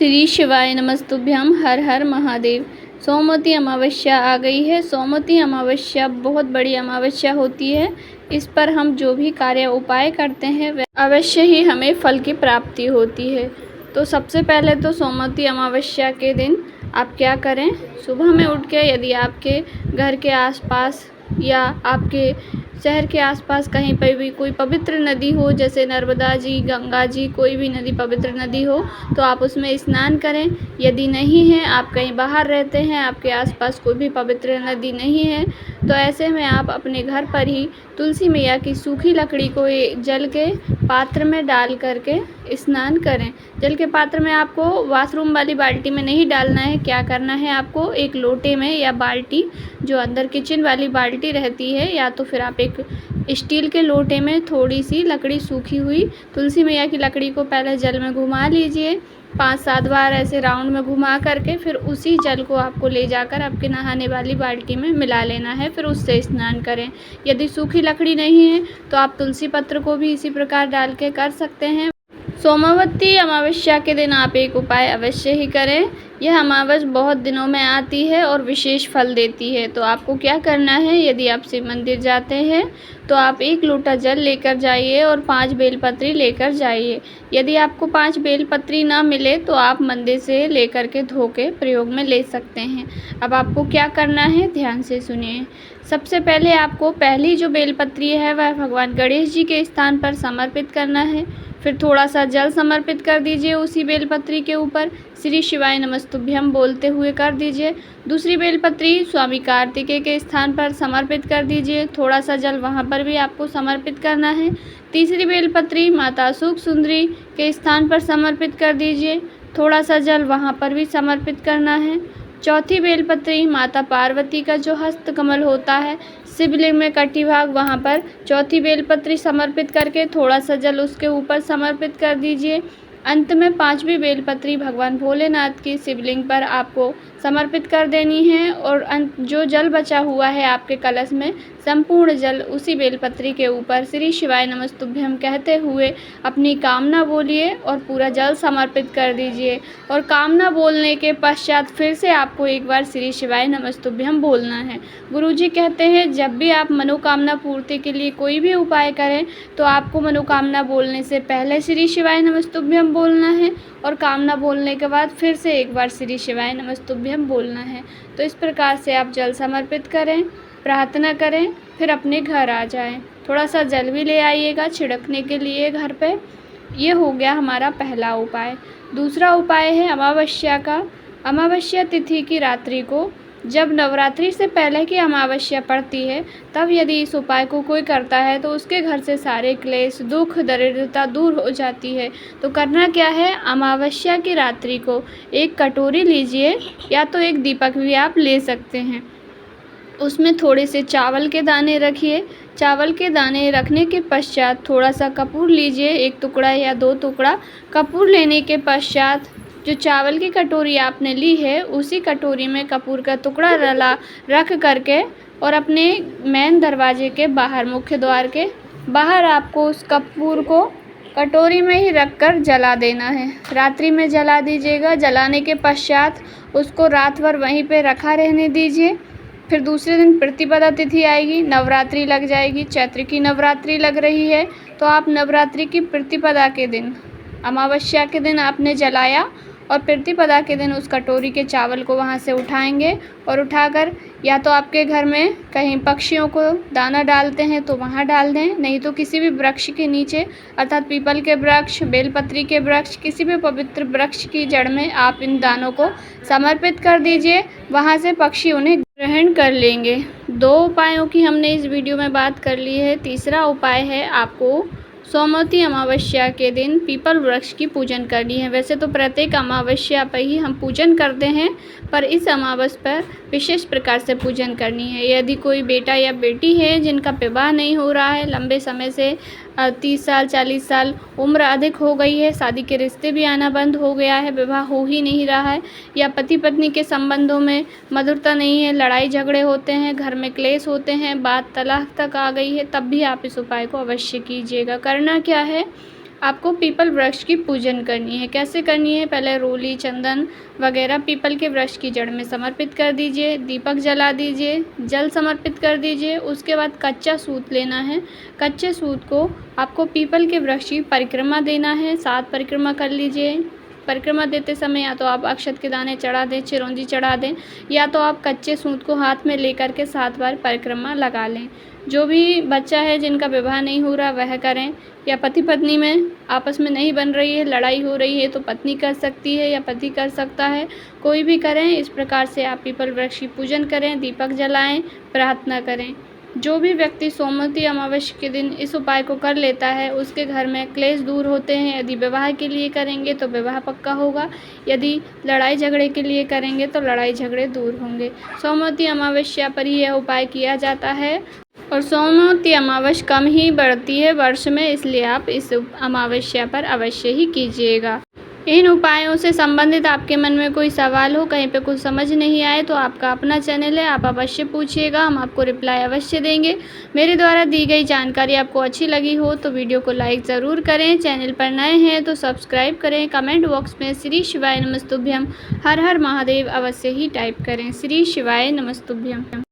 श्री शिवाय नमस्तुभ्यम। हर हर महादेव। सोमवती अमावस्या आ गई है। सोमवती अमावस्या बहुत बड़ी अमावस्या होती है। इस पर हम जो भी कार्य उपाय करते हैं वह अवश्य ही हमें फल की प्राप्ति होती है। तो सबसे पहले तो सोमवती अमावस्या के दिन आप क्या करें, सुबह में उठ के यदि आपके घर के आसपास या आपके शहर के आसपास कहीं पर भी कोई पवित्र नदी हो, जैसे नर्मदा जी, गंगा जी, कोई भी नदी पवित्र नदी हो तो आप उसमें स्नान करें। यदि नहीं है, आप कहीं बाहर रहते हैं, आपके आसपास कोई भी पवित्र नदी नहीं है, तो ऐसे में आप अपने घर पर ही तुलसी मैया की सूखी लकड़ी को जल के पात्र में डाल करके स्नान करें। जल के पात्र में आपको वॉशरूम वाली बाल्टी में नहीं डालना है। क्या करना है, आपको एक लोटे में या बाल्टी, जो अंदर किचन वाली बाल्टी रहती है, या तो फिर आप एक स्टील के लोटे में थोड़ी सी लकड़ी, सूखी हुई तुलसी मैया की लकड़ी को पहले जल में घुमा लीजिए। 5-7 बार ऐसे राउंड में घुमा करके फिर उसी जल को आपको ले जाकर आपके नहाने वाली बाल्टी में मिला लेना है, फिर उससे स्नान करें। यदि सूखी लकड़ी नहीं है तो आप तुलसी पत्र को भी इसी प्रकार डाल के कर सकते हैं। सोमवती अमावस्या के दिन आप एक उपाय अवश्य ही करें। यह अमावस्या बहुत दिनों में आती है और विशेष फल देती है। तो आपको क्या करना है, यदि आप शिव मंदिर जाते हैं तो आप 1 लोटा जल लेकर जाइए और 5 बेलपत्री लेकर जाइए। यदि आपको 5 बेलपत्री ना मिले तो आप मंदिर से लेकर के धो के प्रयोग में ले सकते हैं। अब आपको क्या करना है, ध्यान से सुनिए। सबसे पहले आपको पहली जो बेलपत्री है वह भगवान गणेश जी के स्थान पर समर्पित करना है। फिर थोड़ा सा जल समर्पित कर दीजिए उसी बेलपत्री के ऊपर, श्री शिवाय नमस्तुभ्यम बोलते हुए कर दीजिए। दूसरी बेलपत्री स्वामी कार्तिकेय के स्थान पर समर्पित कर दीजिए, थोड़ा सा जल वहाँ पर भी आपको समर्पित करना है। तीसरी बेलपत्री माता सुख सुंदरी के स्थान पर समर्पित कर दीजिए, थोड़ा सा जल वहाँ पर भी समर्पित करना है। चौथी बेलपत्री माता पार्वती का जो हस्त कमल होता है, शिवलिंग में कटी भाग, वहाँ पर चौथी बेलपत्री समर्पित करके थोड़ा सा जल उसके ऊपर समर्पित कर दीजिए। अंत में 5वीं बेलपत्री भगवान भोलेनाथ की शिवलिंग पर आपको समर्पित कर देनी है। और जो जल बचा हुआ है आपके कलश में, संपूर्ण जल उसी बेलपत्री के ऊपर श्री शिवाय नमस्तुभ्यम कहते हुए अपनी कामना बोलिए और पूरा जल समर्पित कर दीजिए। और कामना बोलने के पश्चात फिर से आपको एक बार श्री शिवाय नमस्तुभ्यम बोलना है। गुरुजी कहते हैं जब भी आप मनोकामना पूर्ति के लिए कोई भी उपाय करें तो आपको मनोकामना बोलने से पहले श्री शिवाय नमस्तुभ्यम बोलना है और कामना बोलने के बाद फिर से एक बार श्री शिवाय नमस्तुभ्यम बोलना है। तो इस प्रकार से आप जल समर्पित करें, प्रार्थना करें, फिर अपने घर आ जाएं। थोड़ा सा जल भी ले आइएगा छिड़कने के लिए घर पे। ये हो गया हमारा पहला उपाय। दूसरा उपाय है अमावस्या का। अमावस्या तिथि की रात्रि को, जब नवरात्रि से पहले की अमावस्या पड़ती है, तब यदि इस उपाय को कोई करता है तो उसके घर से सारे क्लेश, दुख, दरिद्रता दूर हो जाती है। तो करना क्या है, अमावस्या की रात्रि को एक कटोरी लीजिए, या तो एक दीपक भी आप ले सकते हैं। उसमें थोड़े से चावल के दाने रखिए। चावल के दाने रखने के पश्चात थोड़ा सा कपूर लीजिए, 1 टुकड़ा या 2 टुकड़ा। कपूर लेने के पश्चात जो चावल की कटोरी आपने ली है, उसी कटोरी में कपूर का टुकड़ा रख करके और अपने मेन दरवाजे के बाहर, मुख्य द्वार के बाहर, आपको उस कपूर को कटोरी में ही रखकर जला देना है। रात्रि में जला दीजिएगा। जलाने के पश्चात उसको रात भर वहीं पे रखा रहने दीजिए। फिर दूसरे दिन प्रतिपदा तिथि आएगी, नवरात्रि लग जाएगी। चैत्र की नवरात्रि लग रही है, तो आप नवरात्रि की प्रतिपदा के दिन, अमावस्या के दिन आपने जलाया और प्रतिपदा के दिन उस कटोरी के चावल को वहाँ से उठाएंगे और उठाकर या तो आपके घर में कहीं पक्षियों को दाना डालते हैं तो वहाँ डाल दें, नहीं तो किसी भी वृक्ष के नीचे, अर्थात पीपल के वृक्ष, बेलपत्री के वृक्ष, किसी भी पवित्र वृक्ष की जड़ में आप इन दानों को समर्पित कर दीजिए। वहाँ से पक्षी उन्हें ग्रहण कर लेंगे। 2 उपायों की हमने इस वीडियो में बात कर ली है। तीसरा उपाय है, आपको सोमवती अमावस्या के दिन पीपल वृक्ष की पूजन करनी है। वैसे तो प्रत्येक अमावस्या पर ही हम पूजन करते हैं, पर इस अमावस्या पर विशेष प्रकार से पूजन करनी है। यदि कोई बेटा या बेटी है जिनका विवाह नहीं हो रहा है, लंबे समय से 30 साल 40 साल उम्र अधिक हो गई है, शादी के रिश्ते भी आना बंद हो गया है, विवाह हो ही नहीं रहा है, या पति पत्नी के संबंधों में मधुरता नहीं है, लड़ाई झगड़े होते हैं, घर में क्लेश होते हैं, बात तलाक तक आ गई है, तब भी आप इस उपाय को अवश्य कीजिएगा। करना क्या है, आपको पीपल वृक्ष की पूजन करनी है। कैसे करनी है? पहले रोली, चंदन वगैरह पीपल के वृक्ष की जड़ में समर्पित कर दीजिए, दीपक जला दीजिए, जल समर्पित कर दीजिए। उसके बाद कच्चा सूत लेना है। कच्चे सूत को आपको पीपल के वृक्ष की परिक्रमा देना है। 7 परिक्रमा कर लीजिए। परिक्रमा देते समय या तो आप अक्षत के दाने चढ़ा दें, चिरौंजी चढ़ा दें, या तो आप कच्चे सूत को हाथ में लेकर के 7 बार परिक्रमा लगा लें। जो भी बच्चा है जिनका विवाह नहीं हो रहा वह करें, या पति पत्नी में आपस में नहीं बन रही है, लड़ाई हो रही है, तो पत्नी कर सकती है या पति कर सकता है, कोई भी करें। इस प्रकार से आप पीपल वृक्ष की पूजन करें, दीपक जलाएं, प्रार्थना करें। जो भी व्यक्ति सोमवती अमावस्या के दिन इस उपाय को कर लेता है उसके घर में क्लेश दूर होते हैं। यदि विवाह के लिए करेंगे तो विवाह पक्का होगा, यदि लड़ाई झगड़े के लिए करेंगे तो लड़ाई झगड़े दूर होंगे। सोमवती अमावस्या पर ही यह उपाय किया जाता है और सोमवती अमावस्या कम ही बढ़ती है वर्ष में, इसलिए आप इस अमावस्या पर अवश्य ही कीजिएगा। इन उपायों से संबंधित आपके मन में कोई सवाल हो, कहीं पे कुछ समझ नहीं आए तो आपका अपना चैनल है, आप अवश्य पूछिएगा, हम आपको रिप्लाई अवश्य देंगे। मेरे द्वारा दी गई जानकारी आपको अच्छी लगी हो तो वीडियो को लाइक ज़रूर करें, चैनल पर नए हैं तो सब्सक्राइब करें, कमेंट बॉक्स में श्री शिवाय नमस्तुभ्यम हर हर महादेव अवश्य ही टाइप करें। श्री शिवाय नमस्तुभ्यम।